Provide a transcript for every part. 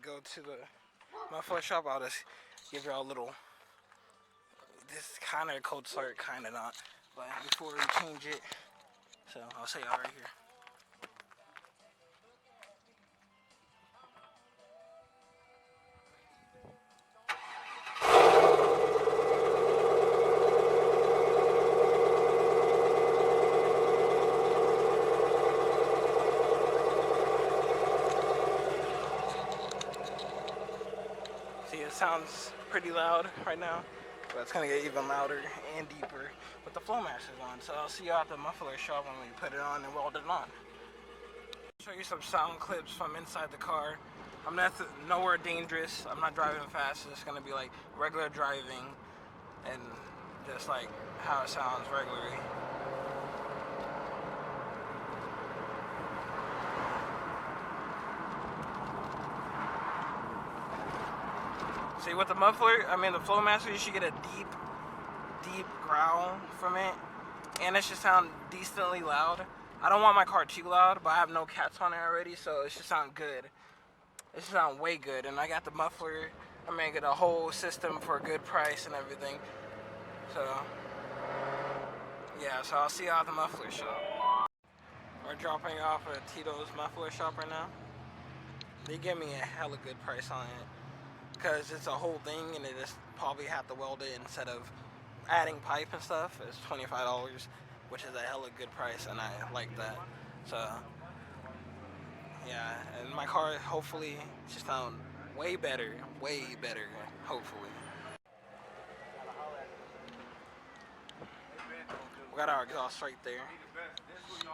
go to the muffler shop, I'll just give y'all a little. This is kind of a cold start, kind of not. But before we change it, so I'll show y'all right here. See, it sounds pretty loud right now, but it's gonna get even louder and deeper with the flowmasters on. So I'll see you at the muffler shop when we put it on and weld it on. Show you some sound clips from inside the car. I'm nowhere dangerous. I'm not driving fast. It's gonna be like regular driving and just like how it sounds regularly. See, with the muffler, the flowmaster, you should get a deep growl from it, and it should sound decently loud. I don't want my car too loud, but I have no cats on it already, so it should sound good. It should sound way good, and I got the muffler. Get a whole system for a good price and everything. So, yeah, so I'll see you at the muffler shop. We're dropping off at Tito's muffler shop right now. They give me a hella good price on it, because it's a whole thing, and they just probably have to weld it instead of adding pipe and stuff. It's $25, which is a hella good price, and I like that. So yeah, and my car hopefully should sound way better, hopefully. We got our exhaust right there,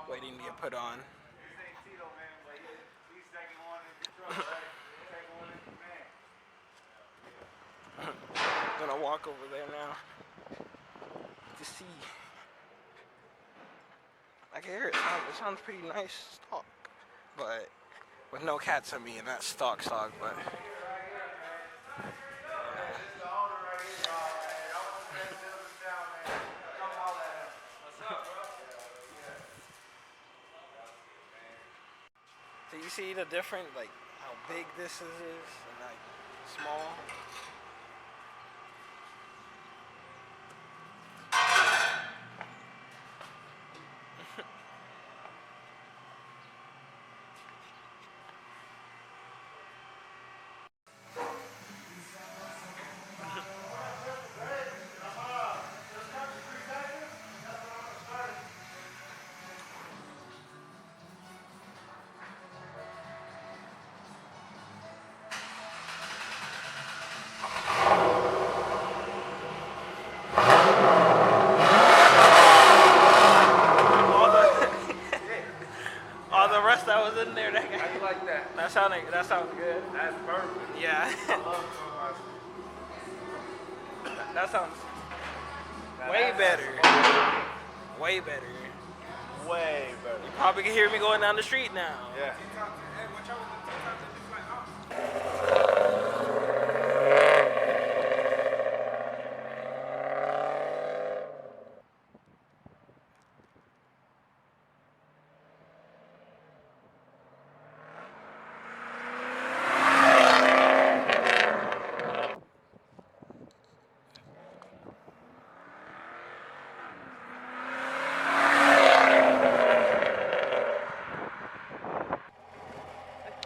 waiting to get put on. I'm gonna walk over there now to see. I can hear it. It sounds pretty nice stock, but with no cats on me, and not stock, but. So you see the different, like how big this is and like small. All the rest that was in there, that guy. How you like that? That sounds good. That's perfect. Yeah. I love That sounds way better. Way better. way better. You probably can hear me going down the street now. Yeah.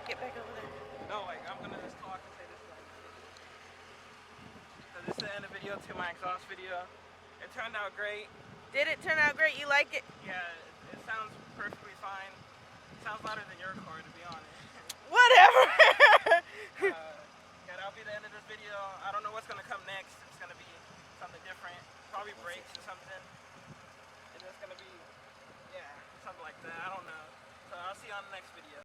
Get back over there. No, like I'm gonna just talk and say this like. So this is the end of the video to my exhaust video. It turned out great. Did it turn out great? You like it? Yeah, it sounds perfectly fine. It sounds louder than your car, to be honest. Whatever. Yeah, that'll be the end of this video. I don't know what's gonna come next. It's gonna be something different. Probably brakes or something. It's just gonna be, yeah, something like that. I don't know. So I'll see you on the next video.